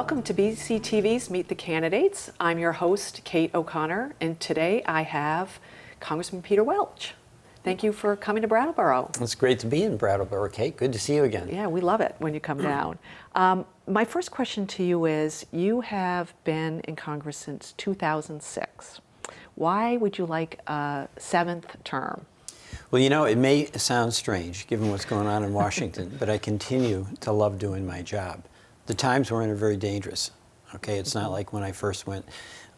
Welcome to BCTV's Meet the Candidates. I'm your host, Kate O'Connor, and today I have Congressman Peter Welch. Thank you for coming to Brattleboro. It's great to be in Brattleboro, Kate. Good to see you again. Yeah, we love it when you come down. My first question to you is, you have been in Congress since 2006. Why would you like a 7th term? Well, you know, it may sound strange given what's going on in Washington, but I continue to love doing my job. The times we're in are very dangerous. Okay, it's not like when I first went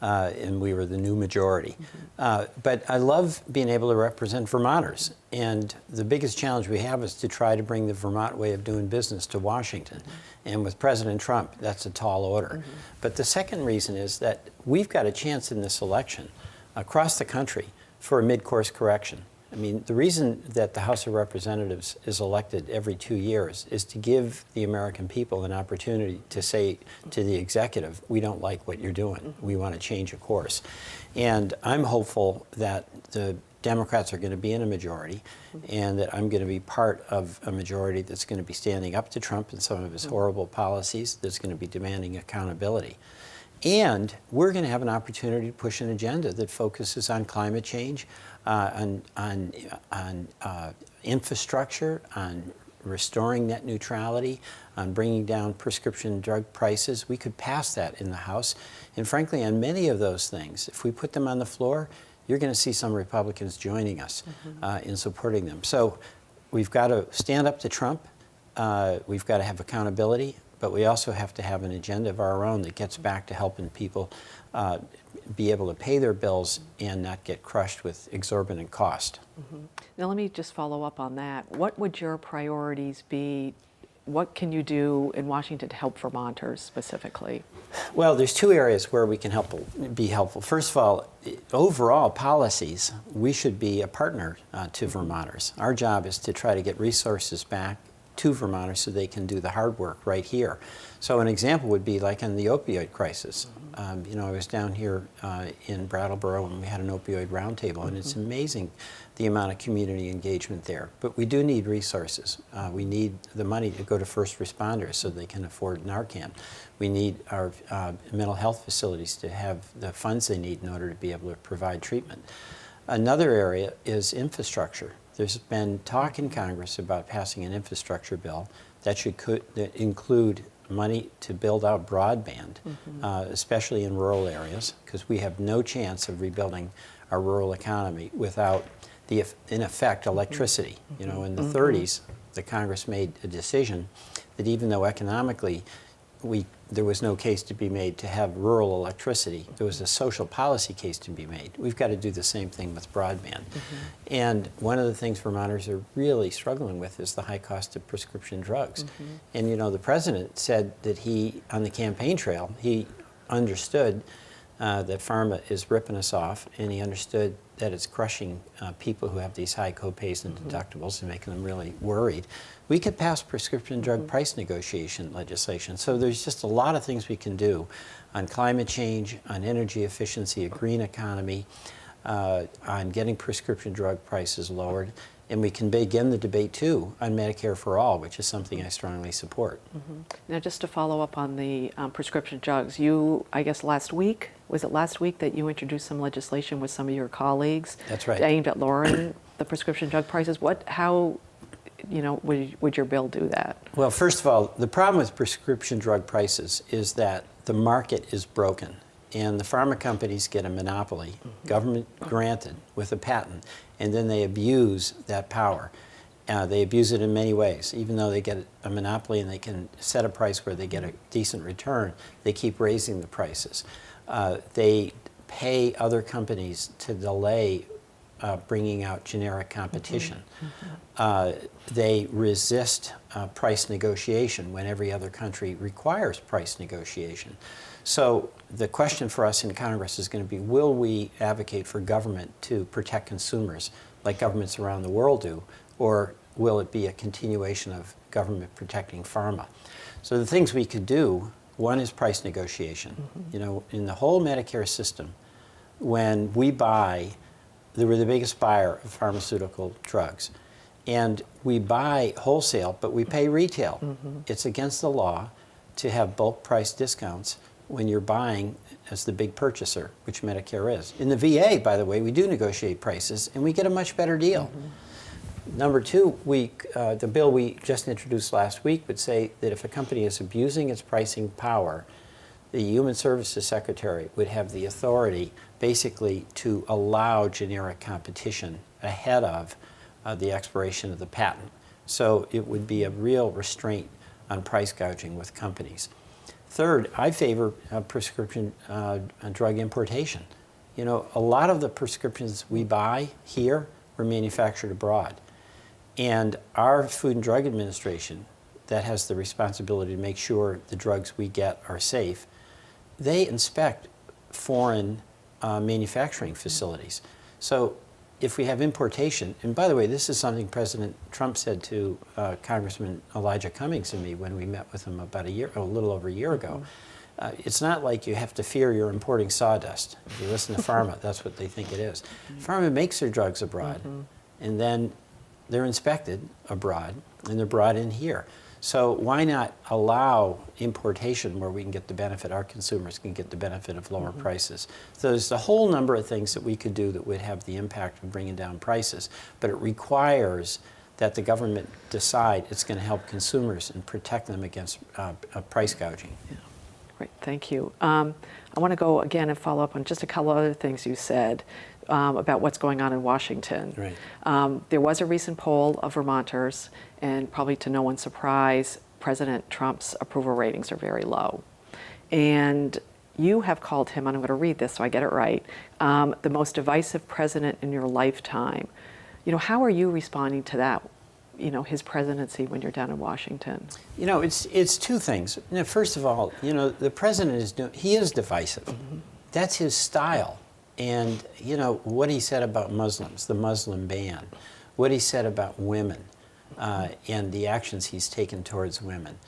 and we were the new majority. But I love being able to represent Vermonters. And the biggest challenge we have is to try to bring the Vermont way of doing business to Washington. And with President Trump, that's a tall order. But the second reason is that we've got a chance in this election across the country for a mid-course correction. I mean, the reason that the House of Representatives is elected every 2 years is to give the American people an opportunity to say to the executive, we don't like what you're doing. We want to change a course. And I'm hopeful that the Democrats are going to be in a majority and that I'm going to be part of a majority that's going to be standing up to Trump and some of his horrible policies, that's going to be demanding accountability. And we're going to have an opportunity to push an agenda that focuses on climate change, on infrastructure, on restoring net neutrality, on bringing down prescription drug prices. We could pass that in the House. And frankly, on many of those things, if we put them on the floor, you're going to see some Republicans joining us in supporting them. So we've got to stand up to Trump. We've got to have accountability. But we also have to have an agenda of our own that gets back to helping people be able to pay their bills and not get crushed with exorbitant cost. Now let me just follow up on that. What would your priorities be? What can you do in Washington to help Vermonters specifically? Well, there's two areas where we can be helpful. First of all, overall policies, we should be a partner to Vermonters. Our job is to try to get resources back to Vermonters so they can do the hard work right here. So an example would be like in the opioid crisis. You know, I was down here in Brattleboro and we had an opioid roundtable, and it's amazing the amount of community engagement there. But we do need resources. We need the money to go to first responders so they can afford Narcan. We need our mental health facilities to have the funds they need in order to be able to provide treatment. Another area is infrastructure. There's been talk in Congress about passing an infrastructure bill that should include money to build out broadband, especially in rural areas, because we have no chance of rebuilding our rural economy without, in effect, electricity. You know, in the 30s, the Congress made a decision that even though economically there was no case to be made to have rural electricity, there was a social policy case to be made. We've got to do the same thing with broadband. And one of the things Vermonters are really struggling with is the high cost of prescription drugs. And you know, the president said that he, on the campaign trail, he understood that pharma is ripping us off, and he understood that it's crushing people who have these high copays and deductibles and making them really worried. We could pass prescription drug price negotiation legislation. So there's just a lot of things we can do on climate change, on energy efficiency, a green economy, on getting prescription drug prices lowered. And we can begin the debate, too, on Medicare for All, which is something I strongly support. Now, just to follow up on the prescription drugs, you, I guess last week, was it last week that you introduced some legislation with some of your colleagues? That's right. Aimed at lowering the prescription drug prices. How, you know, would your bill do that? Well, first of all, the problem with prescription drug prices is that the market is broken. And the pharma companies get a monopoly, government granted, with a patent, and then they abuse that power. They abuse it in many ways. Even though they get a monopoly and they can set a price where they get a decent return, they keep raising the prices. They pay other companies to delay bringing out generic competition. They resist price negotiation when every other country requires price negotiation. So the question for us in Congress is going to be, will we advocate for government to protect consumers like governments around the world do, or will it be a continuation of government protecting pharma? So the things we could do, one is price negotiation. You know, in the whole Medicare system, when we buy, we're the biggest buyer of pharmaceutical drugs. And we buy wholesale, but we pay retail. It's against the law to have bulk price discounts when you're buying as the big purchaser, which Medicare is. In the VA, by the way, we do negotiate prices, and we get a much better deal. Number two, the bill we just introduced last week would say that if a company is abusing its pricing power, the Human Services Secretary would have the authority basically to allow generic competition ahead of the expiration of the patent. So it would be a real restraint on price gouging with companies. Third, I favor prescription drug importation. You know, a lot of the prescriptions we buy here were manufactured abroad. And our Food and Drug Administration, that has the responsibility to make sure the drugs we get are safe, they inspect foreign manufacturing facilities. So if we have importation, and by the way, this is something President Trump said to Congressman Elijah Cummings and me when we met with him about a little over a year ago. It's not like you have to fear you're importing sawdust. If you listen to pharma, that's what they think it is. Pharma makes their drugs abroad, and then they're inspected abroad, and they're brought in here. So why not allow importation where we can get the benefit, our consumers can get the benefit of lower prices? So there's a whole number of things that we could do that would have the impact of bringing down prices, but it requires that the government decide it's going to help consumers and protect them against price gouging. Yeah. Great, thank you. I want to go again and follow up on just a couple other things you said about what's going on in Washington. Right. There was a recent poll of Vermonters, and probably to no one's surprise, President Trump's approval ratings are very low. And you have called him, and I'm going to read this so I get it right, the most divisive president in your lifetime. You know, how are you responding to that, you know, his presidency when you're down in Washington? You know, it's two things. You know, first of all, you know, the president he is divisive. That's his style. And, you know, what he said about Muslims, the Muslim ban, what he said about women and the actions he's taken towards women,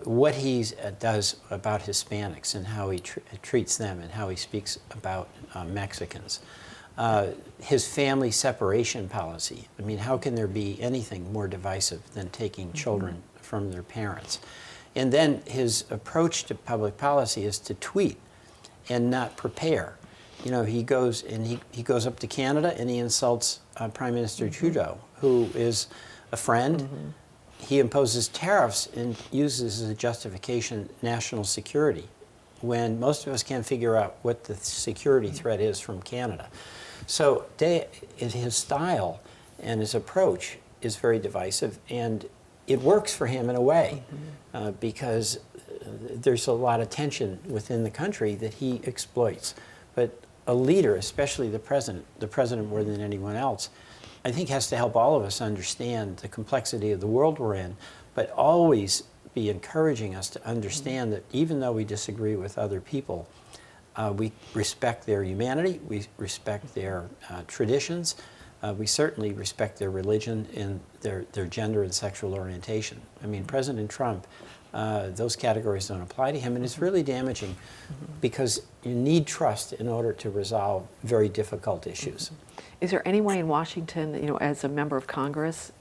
what he does about Hispanics and how he treats them and how he speaks about Mexicans, his family separation policy. I mean, how can there be anything more divisive than taking children from their parents? And then his approach to public policy is to tweet and not prepare. You know, he goes up to Canada and he insults Prime Minister Trudeau, who is a friend. He imposes tariffs and uses as a justification national security, when most of us can't figure out what the security threat is from Canada. So his style and his approach is very divisive, and it works for him in a way because there's a lot of tension within the country that he exploits. But a leader, especially the president more than anyone else, I think has to help all of us understand the complexity of the world we're in, but always be encouraging us to understand that even though we disagree with other people, we respect their humanity, we respect their traditions, we certainly respect their religion and their gender and sexual orientation. I mean, President Trump, those categories don't apply to him, and it's really damaging because you need trust in order to resolve very difficult issues. Is there any way in Washington, you know, as a member of Congress,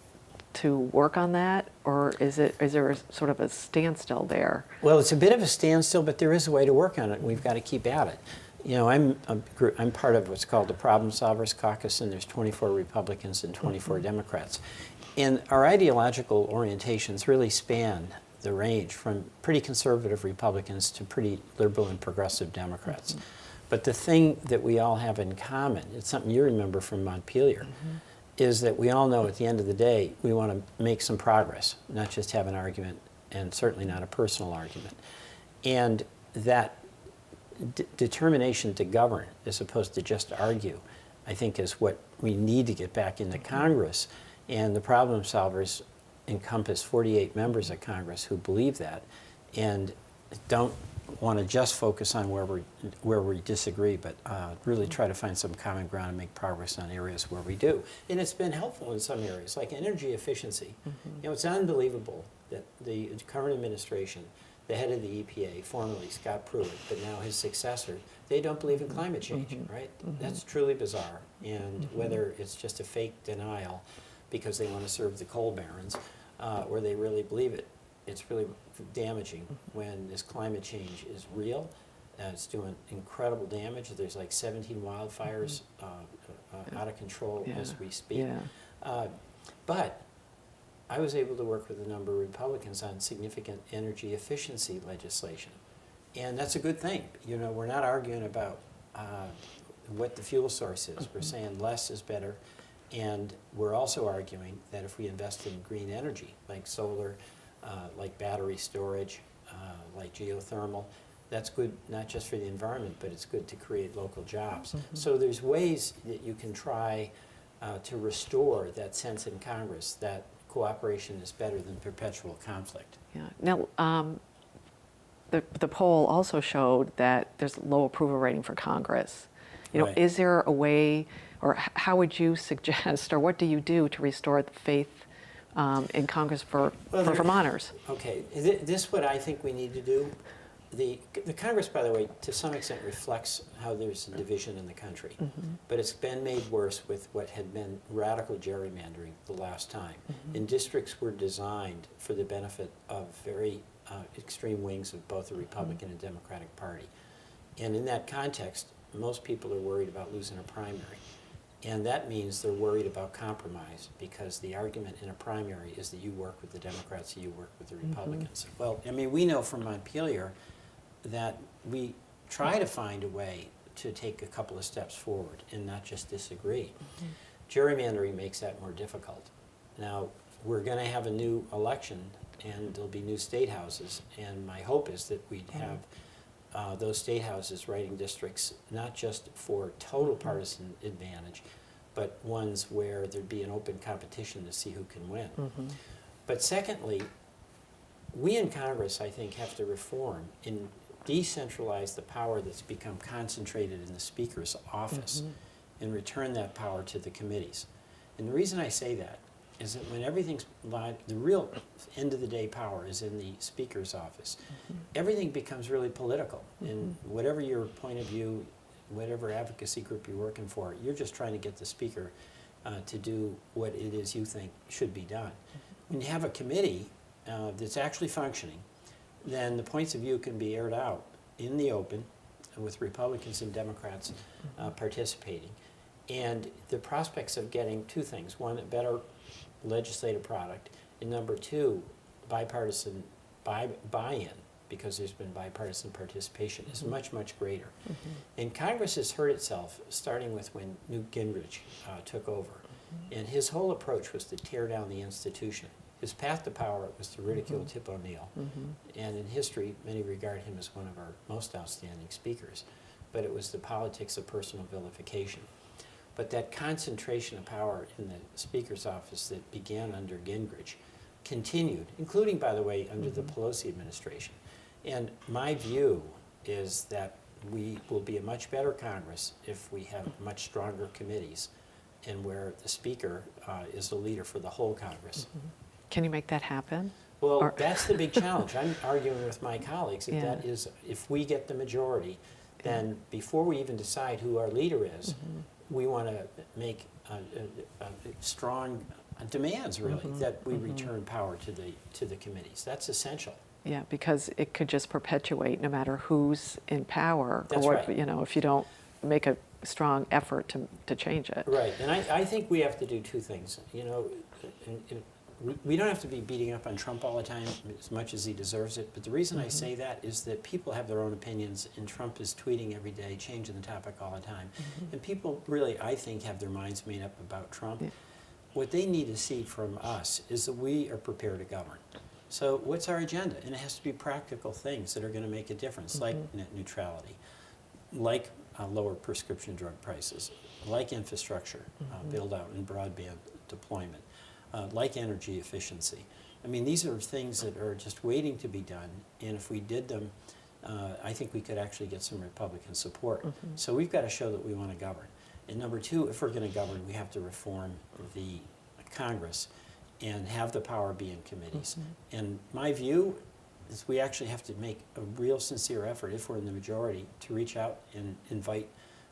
to work on that, or is there a sort of a standstill there? Well, it's a bit of a standstill, but there is a way to work on it, and we've got to keep at it. You know, I'm part of what's called the Problem Solvers Caucus, and there's 24 Republicans and 24 Democrats. And our ideological orientations really span the range from pretty conservative Republicans to pretty liberal and progressive Democrats. But the thing that we all have in common, it's something you remember from Montpelier, is that we all know at the end of the day we want to make some progress, not just have an argument, and certainly not a personal argument. And that determination to govern as opposed to just argue, I think, is what we need to get back into Congress. And the Problem Solvers encompass 48 members of Congress who believe that and don't want to just focus on where we disagree, but really try to find some common ground and make progress on areas where we do. And it's been helpful in some areas, like energy efficiency. You know, it's unbelievable that the current administration, the head of the EPA, formerly Scott Pruitt, but now his successor, they don't believe in climate change, right? That's truly bizarre. And whether it's just a fake denial because they want to serve the coal barons, or they really believe it, it's really damaging when this climate change is real. It's doing incredible damage. There's like 17 wildfires out of control as we speak. But I was able to work with a number of Republicans on significant energy efficiency legislation. And that's a good thing. You know, we're not arguing about what the fuel source is. We're saying less is better. And we're also arguing that if we invest in green energy, like solar, like battery storage, like geothermal, that's good not just for the environment, but it's good to create local jobs. So there's ways that you can try to restore that sense in Congress that cooperation is better than perpetual conflict. Yeah. Now, the poll also showed that there's low approval rating for Congress. You know, Right. is there a way, or how would you suggest, or what do you do to restore the faith in Congress for Vermonters? Okay, this is what I think we need to do. The Congress, by the way, to some extent reflects how there's a division in the country, but it's been made worse with what had been radical gerrymandering the last time. And districts were designed for the benefit of very extreme wings of both the Republican and Democratic Party. And in that context, most people are worried about losing a primary. And that means they're worried about compromise, because the argument in a primary is that you work with the Democrats, you work with the Republicans. Well, I mean, we know from Montpelier that we try to find a way to take a couple of steps forward and not just disagree. Gerrymandering makes that more difficult. Now, we're going to have a new election, and there'll be new state houses, and my hope is that we'd have those state houses writing districts not just for total partisan advantage, but ones where there'd be an open competition to see who can win. But secondly, we in Congress, I think, have to reform and decentralize the power that's become concentrated in the Speaker's office and return that power to the committees. And the reason I say that is that when everything's the real end of the day power is in the Speaker's office, everything becomes really political. And whatever your point of view, whatever advocacy group you're working for, you're just trying to get the Speaker to do what it is you think should be done. When you have a committee that's actually functioning, then the points of view can be aired out in the open with Republicans and Democrats participating. And the prospects of getting two things: one, a better legislative product, and number two, bipartisan buy-in, because there's been bipartisan participation, is much, much greater. And Congress has hurt itself, starting with when Newt Gingrich took over. And his whole approach was to tear down the institution. His path to power was to ridicule Tip O'Neill. And in history, many regard him as one of our most outstanding speakers. But it was the politics of personal vilification. But that concentration of power in the Speaker's office that began under Gingrich continued, including, by the way, under the Pelosi administration. And my view is that we will be a much better Congress if we have much stronger committees, and where the Speaker is the leader for the whole Congress. Can you make that happen? Well, that's the big challenge. I'm arguing with my colleagues that that is, if we get the majority, then before we even decide who our leader is, we want to make strong demands, really, that we return power to the committees. That's essential. Yeah, because it could just perpetuate no matter who's in power. That's or right. You know, if you don't make a strong effort to change it. Right, and I think we have to do two things. You know, we don't have to be beating up on Trump all the time as much as he deserves it, but the reason I say that is that people have their own opinions, and Trump is tweeting every day, changing the topic all the time. And people really, I think, have their minds made up about Trump. What they need to see from us is that we are prepared to govern. So what's our agenda? And it has to be practical things that are going to make a difference, like net neutrality, like lower prescription drug prices, like infrastructure build out and broadband deployment, like energy efficiency. I mean, these are things that are just waiting to be done, and if we did them, I think we could actually get some Republican support. So we've got to show that we want to govern. And number two, if we're going to govern, we have to reform the Congress and have the power be in committees. And my view is we actually have to make a real sincere effort, if we're in the majority, to reach out and invite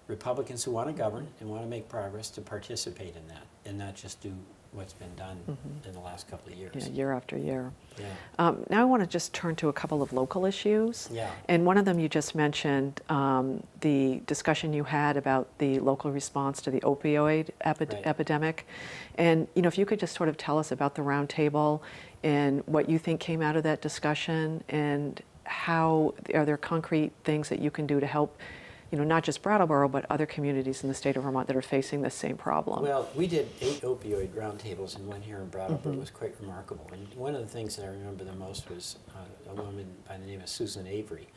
Republicans who want to govern and want to make progress to participate in that, and not just do what's been done in the last couple of years. Yeah, year after year. Yeah. Now I want to just turn to a couple of local issues. Yeah. And one of them you just mentioned, the discussion you had about the local response to the opioid epidemic. And if you could just sort of tell us about the roundtable and what you think came out of that discussion, and how are there concrete things that you can do to help, not just Brattleboro, but other communities in the state of Vermont that are facing the same problem? Well, we did 8 opioid roundtables, and one here in Brattleboro was quite remarkable. And one of the things that I remember the most was a woman by the name of Susan Avery,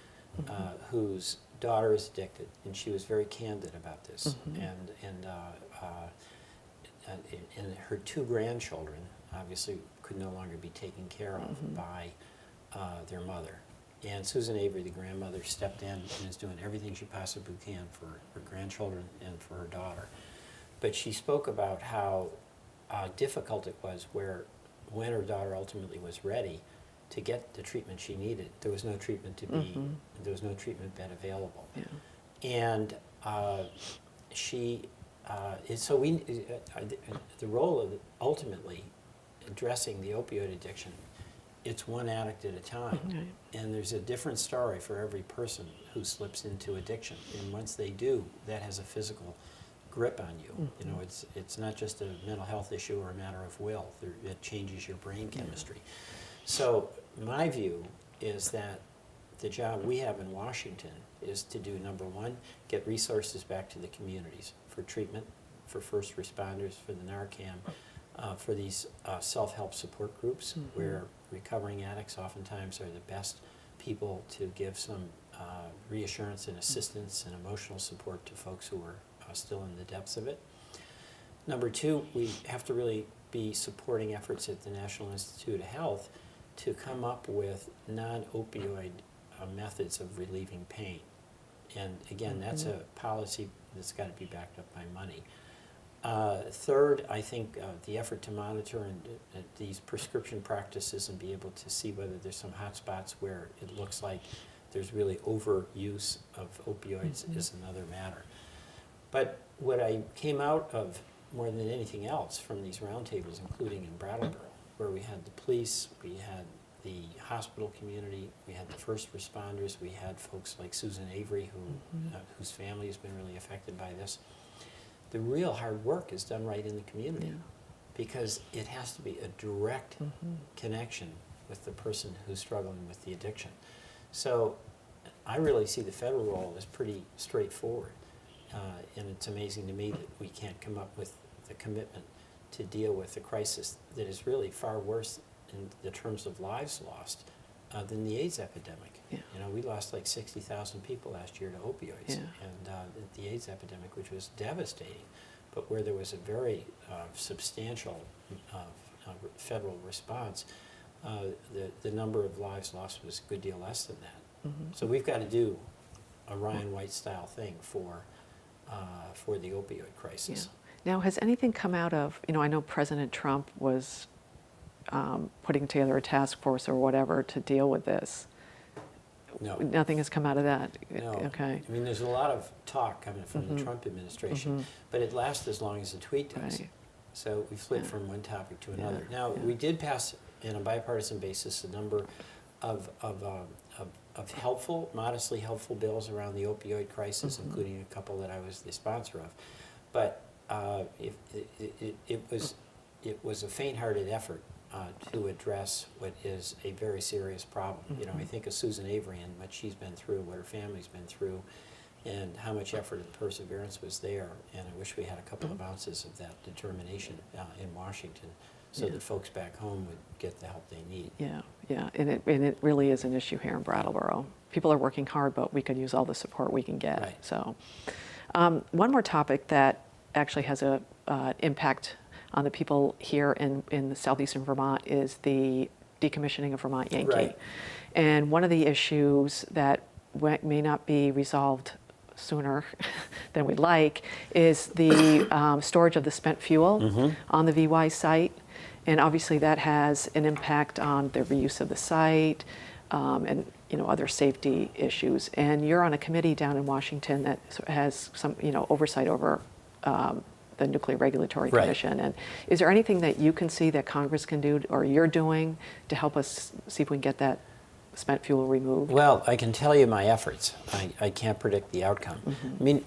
whose daughter is addicted, and she was very candid about this. And her 2 grandchildren obviously could no longer be taken care of by their mother. And Susan Avery, the grandmother, stepped in and is doing everything she possibly can for her grandchildren and for her daughter. But she spoke about how difficult it was when her daughter ultimately was ready to get the treatment she needed, there was no treatment there was no treatment bed available. Yeah. And the role of ultimately addressing the opioid addiction, it's one addict at a time, and there's a different story for every person who slips into addiction. And once they do, that has a physical grip on you. It's not just a mental health issue or a matter of will. It changes your brain chemistry. So my view is that the job we have in Washington is to do, number one, get resources back to the communities for treatment, for first responders, for the Narcan, for these self-help support groups where recovering addicts oftentimes are the best people to give some reassurance and assistance and emotional support to folks who are still in the depths of it. Number two, we have to really be supporting efforts at the National Institute of Health to come up with non-opioid methods of relieving pain. And again, that's a policy that's got to be backed up by money. Third, I think the effort to monitor these prescription practices and be able to see whether there's some hot spots where it looks like there's really overuse of opioids is another matter. But what I came out of more than anything else from these roundtables, including in Brattleboro, where we had the police, we had the hospital community, we had the first responders, we had folks like Susan Avery, whose family has been really affected by this. The real hard work is done right in the community because it has to be a direct connection with the person who's struggling with the addiction. So I really see the federal role as pretty straightforward. And it's amazing to me that we can't come up with the commitment to deal with a crisis that is really far worse in the terms of lives lost than the AIDS epidemic. Yeah. We lost like 60,000 people last year to opioids, and the AIDS epidemic, which was devastating, but where there was a very substantial federal response, the number of lives lost was a good deal less than that. So we've got to do a Ryan White style thing for the opioid crisis. Yeah. Now, has anything come out of, I know President Trump was putting together a task force or whatever to deal with this. No. Nothing has come out of that? No. Okay. I mean, there's a lot of talk coming from the Trump administration, but it lasts as long as a tweet does. Right. So we flip from one topic to another. Now, we did pass, in a bipartisan basis, a number of helpful, modestly helpful bills around the opioid crisis, including a couple that I was the sponsor of. But it was a faint-hearted effort to address what is a very serious problem. I think of Susan Avery and what she's been through, what her family's been through, and how much effort and perseverance was there. And I wish we had a couple of ounces of that determination in Washington so that folks back home would get the help they need. Yeah, and it really is an issue here in Brattleboro. People are working hard, but we could use all the support we can get. Right. So, one more topic that actually has a impact on the people here in the southeastern Vermont is the decommissioning of Vermont Yankee. Right. And one of the issues that may not be resolved sooner than we'd like is the storage of the spent fuel on the VY site. And obviously that has an impact on the reuse of the site and other safety issues. And you're on a committee down in Washington that has some oversight over the Nuclear Regulatory Right. Commission. And is there anything that you can see that Congress can do, or you're doing, to help us see if we can get that spent fuel removed? Well, I can tell you my efforts. I can't predict the outcome. I mean,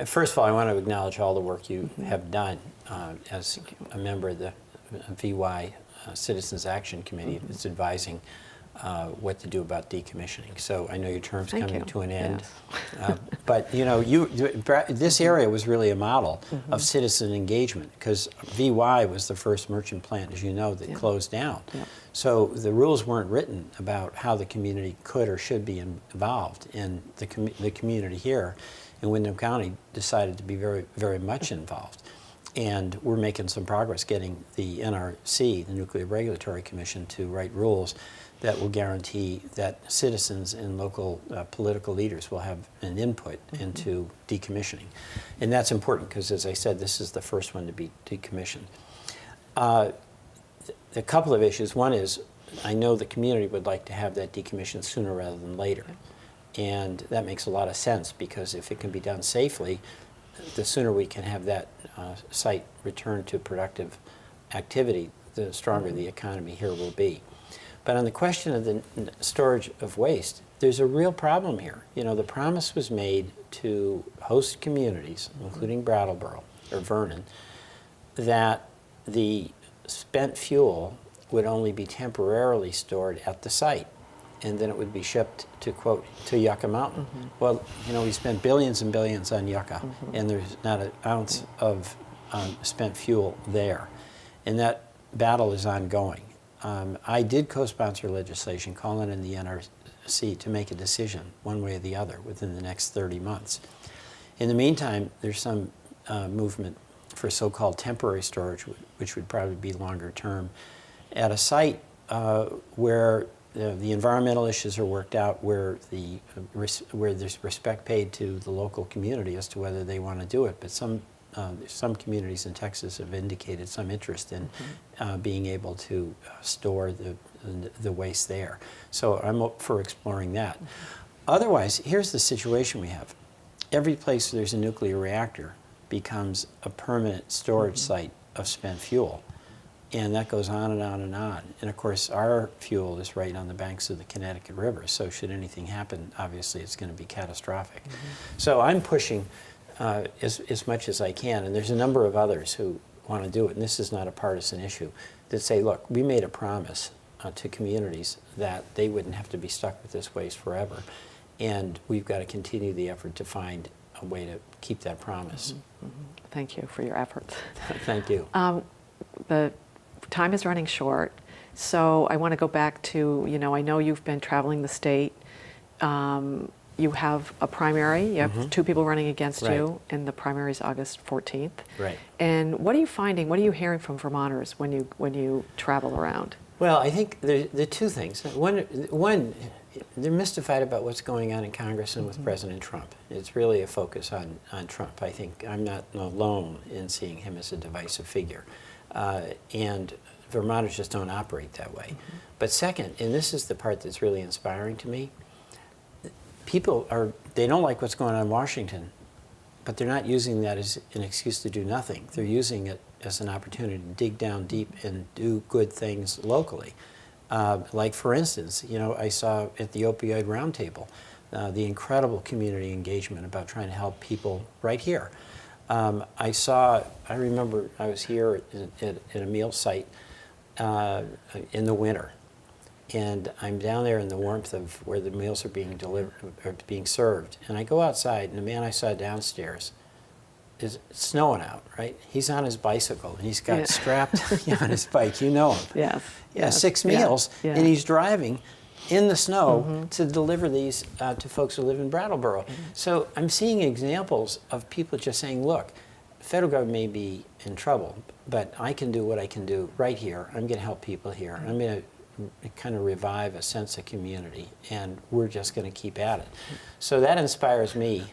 first of all, I want to acknowledge all the work you have done as a member of the VY Citizens Action Committee that's advising what to do about decommissioning. So I know your term's Thank coming you. to an end. Yes. But you know, this area was really a model of citizen engagement, because VY was the first merchant plant, as you know, that closed down. Yeah. So the rules weren't written about how the community could or should be involved, and the community here in Windham County decided to be very, very much involved. And we're making some progress getting the NRC, the Nuclear Regulatory Commission, to write rules that will guarantee that citizens and local political leaders will have an input into decommissioning. And that's important because, as I said, this is the first one to be decommissioned. A couple of issues. One is, I know the community would like to have that decommissioned sooner rather than later. And that makes a lot of sense, because if it can be done safely, the sooner we can have that site return to productive activity, the stronger the economy here will be. But on the question of the storage of waste, there's a real problem here. You know, the promise was made to host communities, including Brattleboro or Vernon, that the spent fuel would only be temporarily stored at the site, and then it would be shipped to, quote, to Yucca Mountain. Well, you know, we spent billions and billions on Yucca, and there's not an ounce of spent fuel there. And that battle is ongoing. I did co-sponsor legislation calling in the NRC to make a decision one way or the other within the next 30 months. In the meantime, there's some movement for so-called temporary storage, which would probably be longer term, at a site where the environmental issues are worked out, where there's respect paid to the local community as to whether they want to do it. But some communities in Texas have indicated some interest in being able to store the waste there. So I'm up for exploring that. Otherwise, here's the situation we have. Every place there's a nuclear reactor becomes a permanent storage site of spent fuel. And that goes on and on and on. And of course, our fuel is right on the banks of the Connecticut River. So should anything happen, obviously it's going to be catastrophic. So I'm pushing as much as I can. And there's a number of others who want to do it. And this is not a partisan issue, that say, look, we made a promise to communities that they wouldn't have to be stuck with this waste forever. And we've got to continue the effort to find a way to keep that promise. Thank you for your efforts. Thank you. The time is running short, so I want to go back to, you know, I know you've been traveling the state. You have a primary, you have two people running against you, and the primary is August 14th. Right. And what are you finding, what are you hearing from Vermonters when you travel around? Well, I think there are two things. One, they're mystified about what's going on in Congress and with President Trump. It's really a focus on Trump. I think I'm not alone in seeing him as a divisive figure. And Vermonters just don't operate that way. But second, and this is the part that's really inspiring to me, they don't like what's going on in Washington, but they're not using that as an excuse to do nothing. They're using it as an opportunity to dig down deep and do good things locally. Like, for instance, you know, I saw at the Opioid Roundtable the incredible community engagement about trying to help people right here. I remember I was here at a meal site in the winter, and I'm down there in the warmth of where the meals are being delivered or being served, and I go outside, and the man I saw downstairs, it's snowing out, right? He's on his bicycle, and he's got strapped on his bike. You know him. Yes. Yeah, 6 meals, and he's driving in the snow to deliver these to folks who live in Brattleboro. So I'm seeing examples of people just saying, look, the federal government may be in trouble, but I can do what I can do right here. I'm going to help people here. I'm going to kind of revive a sense of community, and we're just going to keep at it. So that inspires me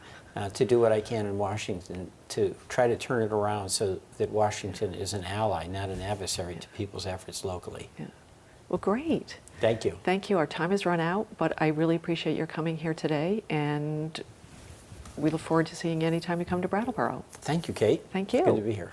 to do what I can in Washington to try to turn it around so that Washington is an ally, not an adversary to people's efforts locally. Yeah. Well, great. Thank you. Thank you. Our time has run out, but I really appreciate your coming here today, and we look forward to seeing you anytime you come to Brattleboro. Thank you, Kate. Thank you. Good to be here.